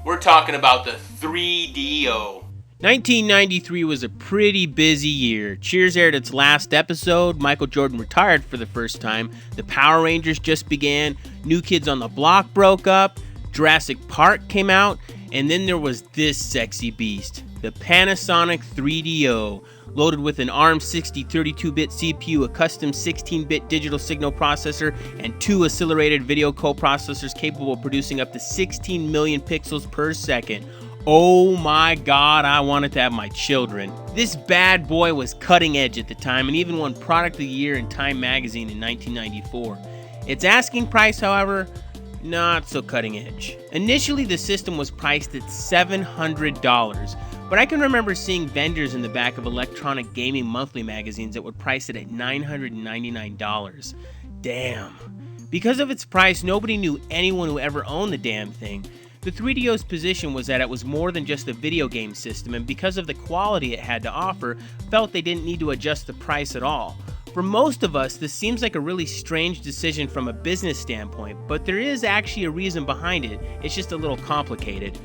We're talking about the 3DO. 1993 was a pretty busy year. Cheers aired its last episode, Michael Jordan retired for the first time, the Power Rangers just began, New Kids on the Block broke up, Jurassic Park came out, and then there was this sexy beast, the Panasonic 3DO. Loaded with an ARM60 32-bit CPU, a custom 16-bit digital signal processor, and 2 accelerated video coprocessors capable of producing up to 16 million pixels per second. Oh my god, I wanted to have my children. This bad boy was cutting edge at the time and even won Product of the Year in Time magazine in 1994. Its asking price, however, not so cutting edge. Initially, the system was priced at $700, but I can remember seeing vendors in the back of electronic gaming monthly magazines that would price it at $999. Damn. Because of its price, nobody knew anyone who ever owned the damn thing. The 3DO's position was that it was more than just a video game system, and because of the quality it had to offer, felt they didn't need to adjust the price at all. For most of us, this seems like a really strange decision from a business standpoint, but there is actually a reason behind it. It's just a little complicated.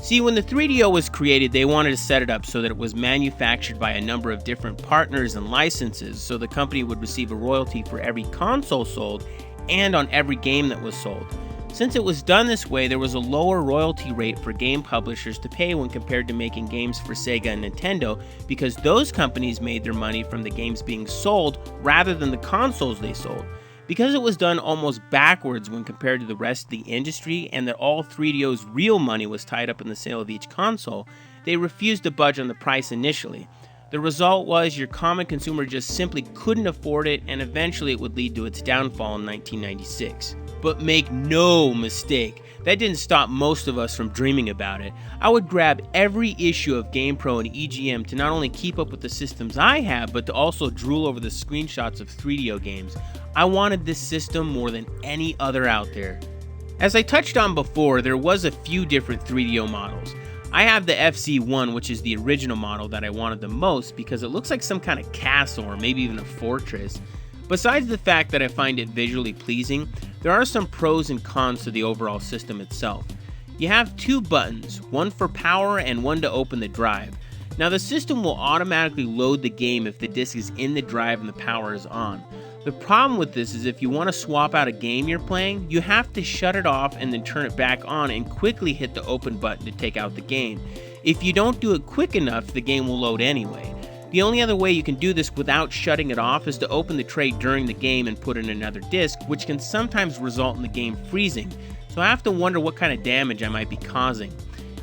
See, when the 3DO was created, they wanted to set it up so that it was manufactured by a number of different partners and licenses, so the company would receive a royalty for every console sold and on every game that was sold. Since it was done this way, there was a lower royalty rate for game publishers to pay when compared to making games for Sega and Nintendo, because those companies made their money from the games being sold rather than the consoles they sold. Because it was done almost backwards when compared to the rest of the industry, and that all 3DO's real money was tied up in the sale of each console, they refused to budge on the price initially. The result was your common consumer just simply couldn't afford it, and eventually it would lead to its downfall in 1996. But make no mistake, that didn't stop most of us from dreaming about it. I would grab every issue of GamePro and EGM to not only keep up with the systems I have, but to also drool over the screenshots of 3DO games. I wanted this system more than any other out there. As I touched on before, there was a few different 3DO models. I have the FC1, which is the original model that I wanted the most because it looks like some kind of castle or maybe even a fortress. Besides the fact that I find it visually pleasing, there are some pros and cons to the overall system itself. You have 2 buttons, one for power and one to open the drive. Now the system will automatically load the game if the disc is in the drive and the power is on. The problem with this is if you want to swap out a game you're playing, you have to shut it off and then turn it back on and quickly hit the open button to take out the game. If you don't do it quick enough, the game will load anyway. The only other way you can do this without shutting it off is to open the tray during the game and put in another disc, which can sometimes result in the game freezing, so I have to wonder what kind of damage I might be causing.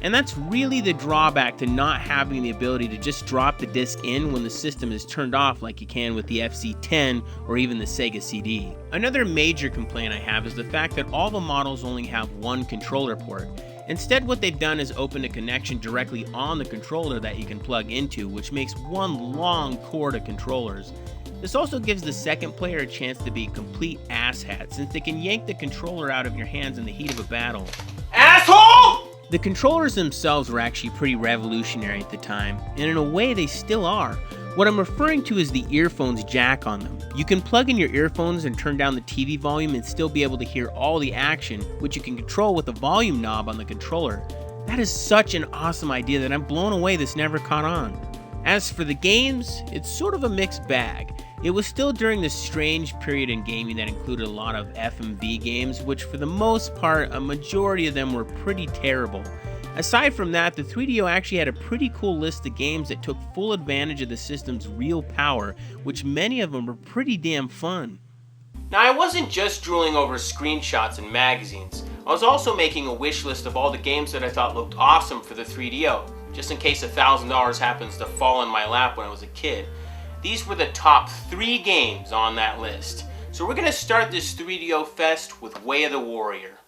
And that's really the drawback to not having the ability to just drop the disc in when the system is turned off like you can with the FC10 or even the Sega CD. Another major complaint I have is the fact that all the models only have one controller port. Instead, what they've done is opened a connection directly on the controller that you can plug into, which makes one long cord of controllers. This also gives the second player a chance to be a complete asshat, since they can yank the controller out of your hands in the heat of a battle. Asshole! The controllers themselves were actually pretty revolutionary at the time, and in a way they still are. What I'm referring to is the earphones jack on them. You can plug in your earphones and turn down the TV volume and still be able to hear all the action, which you can control with the volume knob on the controller. That is such an awesome idea that I'm blown away this never caught on. As for the games, it's sort of a mixed bag. It was still during this strange period in gaming that included a lot of FMV games, which for the most part, a majority of them were pretty terrible. Aside from that, the 3DO actually had a pretty cool list of games that took full advantage of the system's real power, which many of them were pretty damn fun. Now, I wasn't just drooling over screenshots and magazines. I was also making a wish list of all the games that I thought looked awesome for the 3DO, just in case $1,000 happens to fall in my lap when I was a kid. These were the top 3 games on that list. So we're going to start this 3DO fest with Way of the Warrior.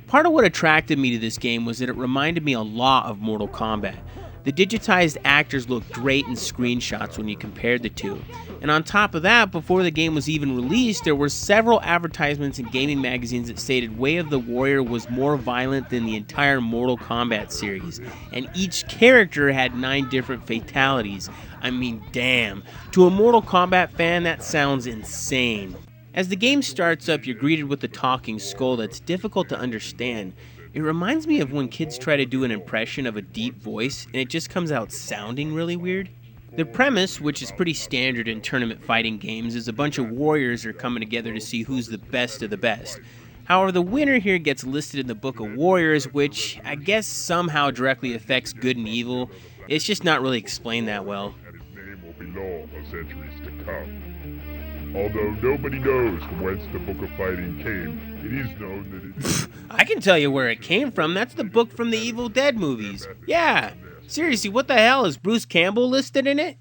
Part of what attracted me to this game was that it reminded me a lot of Mortal Kombat. The digitized actors looked great in screenshots when you compared the two. And on top of that, before the game was even released, there were several advertisements in gaming magazines that stated Way of the Warrior was more violent than the entire Mortal Kombat series, and each character had 9 different fatalities. I mean, damn. To a Mortal Kombat fan, that sounds insane. As the game starts up, you're greeted with a talking skull that's difficult to understand. It reminds me of when kids try to do an impression of a deep voice and it just comes out sounding really weird. The premise, which is pretty standard in tournament fighting games, is a bunch of warriors are coming together to see who's the best of the best. However, the winner here gets listed in the Book of Warriors, which I guess somehow directly affects good and evil. It's just not really explained that well. And his name will be law for centuries to come. Although nobody knows from whence the Book of Fighting came, it is known that it... I can tell you where it came from. That's the book from the Evil Dead movies. Yeah. Seriously, what the hell? Is Bruce Campbell listed in it?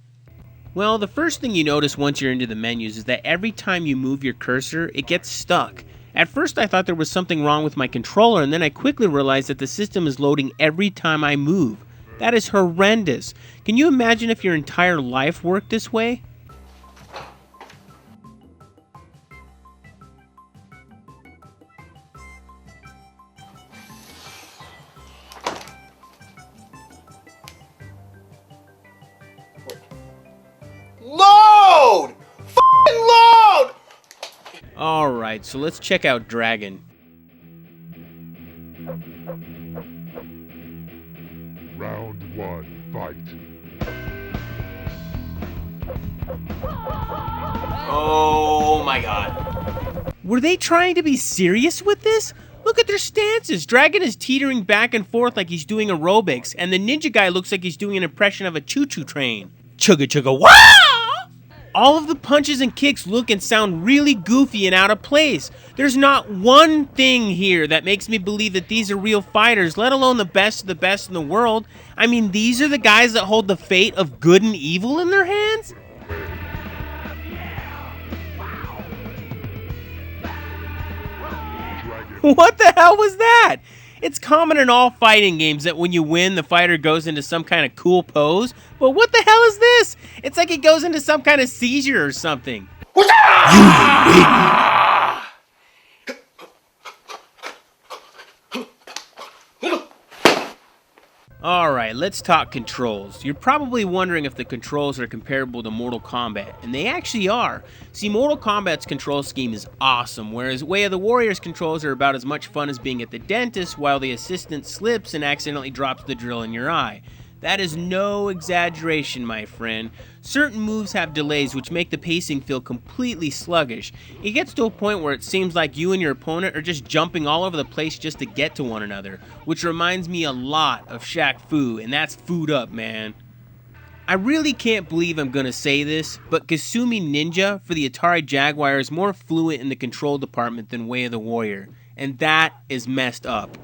Well, the first thing you notice once you're into the menus is that every time you move your cursor, it gets stuck. At first I thought there was something wrong with my controller, and then I quickly realized that the system is loading every time I move. That is horrendous. Can you imagine if your entire life worked this way? Load! F***ing load! Alright, so let's check out Dragon. Round 1, fight. Oh my god. Were they trying to be serious with this? Look at their stances. Dragon is teetering back and forth like he's doing aerobics, and the ninja guy looks like he's doing an impression of a choo-choo train. Chugga chugga wow! All of the punches and kicks look and sound really goofy and out of place. There's not one thing here that makes me believe that these are real fighters, let alone the best of the best in the world. I mean, these are the guys that hold the fate of good and evil in their hands? What the hell was that? It's common in all fighting games that when you win, the fighter goes into some kind of cool pose. But what the hell is this? It's like he goes into some kind of seizure or something. Alright, let's talk controls. You're probably wondering if the controls are comparable to Mortal Kombat, and they actually are. See, Mortal Kombat's control scheme is awesome, whereas Way of the Warrior's controls are about as much fun as being at the dentist while the assistant slips and accidentally drops the drill in your eye. That is no exaggeration, my friend. Certain moves have delays which make the pacing feel completely sluggish. It gets to a point where it seems like you and your opponent are just jumping all over the place just to get to one another, which reminds me a lot of Shaq Fu, and that's food up, man. I really can't believe I'm gonna say this, but Kasumi Ninja for the Atari Jaguar is more fluent in the control department than Way of the Warrior, and that is messed up.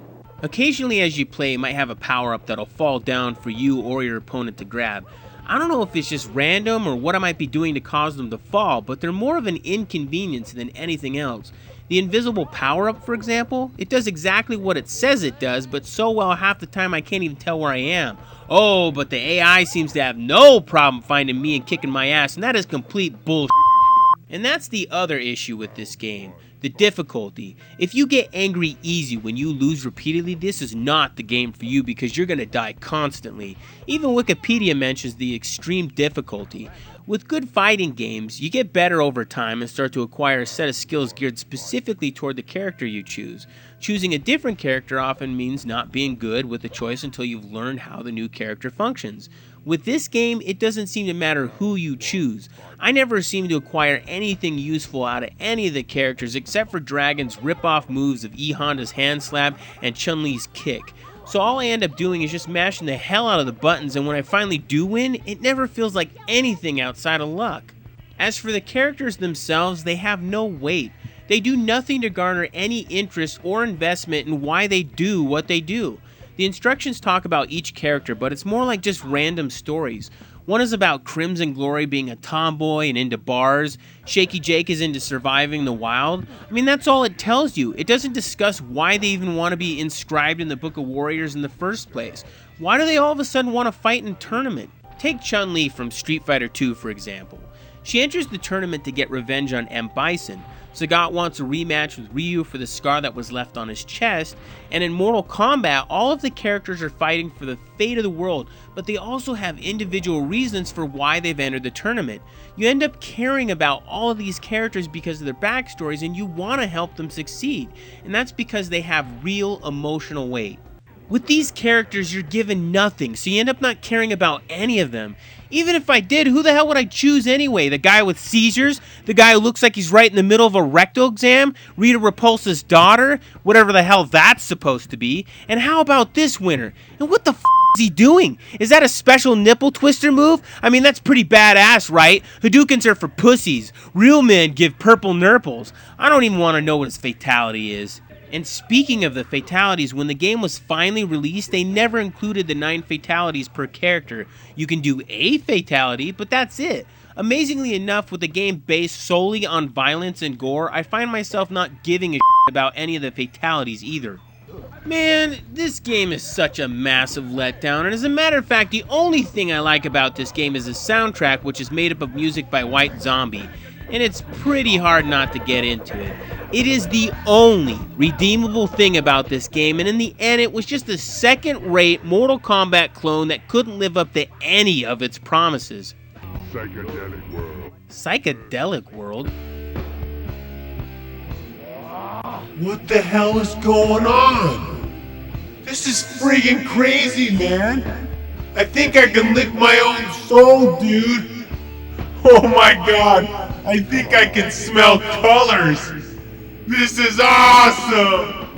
Occasionally as you play, you might have a power-up that'll fall down for you or your opponent to grab. I don't know if it's just random or what I might be doing to cause them to fall, but they're more of an inconvenience than anything else. The invisible power-up, for example, it does exactly what it says it does, but so well half the time I can't even tell where I am. Oh, but the AI seems to have no problem finding me and kicking my ass, and that is complete bullshit. And that's the other issue with this game. The difficulty. If you get angry easy when you lose repeatedly, this is not the game for you because you're going to die constantly. Even Wikipedia mentions the extreme difficulty. With good fighting games, you get better over time and start to acquire a set of skills geared specifically toward the character you choose. Choosing a different character often means not being good with the choice until you've learned how the new character functions. With this game, it doesn't seem to matter who you choose. I never seem to acquire anything useful out of any of the characters except for Dragon's rip-off moves of E Honda's hand slap and Chun-Li's kick. So all I end up doing is just mashing the hell out of the buttons, and when I finally do win, it never feels like anything outside of luck. As for the characters themselves, they have no weight. They do nothing to garner any interest or investment in why they do what they do. The instructions talk about each character, but it's more like just random stories. One is about Crimson Glory being a tomboy and into bars. Shaky Jake is into surviving the wild. I mean, that's all it tells you. It doesn't discuss why they even want to be inscribed in the Book of Warriors in the first place. Why do they all of a sudden want to fight in a tournament? Take Chun-Li from Street Fighter II, for example. She enters the tournament to get revenge on M. Bison. Sagat wants a rematch with Ryu for the scar that was left on his chest, and in Mortal Kombat, all of the characters are fighting for the fate of the world, but they also have individual reasons for why they've entered the tournament. You end up caring about all of these characters because of their backstories, and you want to help them succeed, and that's because they have real emotional weight. With these characters, you're given nothing, so you end up not caring about any of them. Even if I did, who the hell would I choose anyway? The guy with seizures? The guy who looks like he's right in the middle of a rectal exam? Rita Repulsa's daughter? Whatever the hell that's supposed to be. And how about this winner? And what the f*** is he doing? Is that a special nipple twister move? I mean, that's pretty badass, right? Hadoukens are for pussies. Real men give purple nurples. I don't even want to know what his fatality is. And speaking of the fatalities, when the game was finally released, they never included the 9 fatalities per character. You can do a fatality, but that's it. Amazingly enough, with the game based solely on violence and gore, I find myself not giving a shit about any of the fatalities either. Man, this game is such a massive letdown, and as a matter of fact, the only thing I like about this game is the soundtrack, which is made up of music by White Zombie, and it's pretty hard not to get into it. It is the only redeemable thing about this game, and in the end, it was just a second-rate Mortal Kombat clone that couldn't live up to any of its promises. Psychedelic World. Psychedelic World? What the hell is going on? This is friggin' crazy, man. I think I can lick my own soul, dude. Oh my god, I think I can smell colors. This is awesome!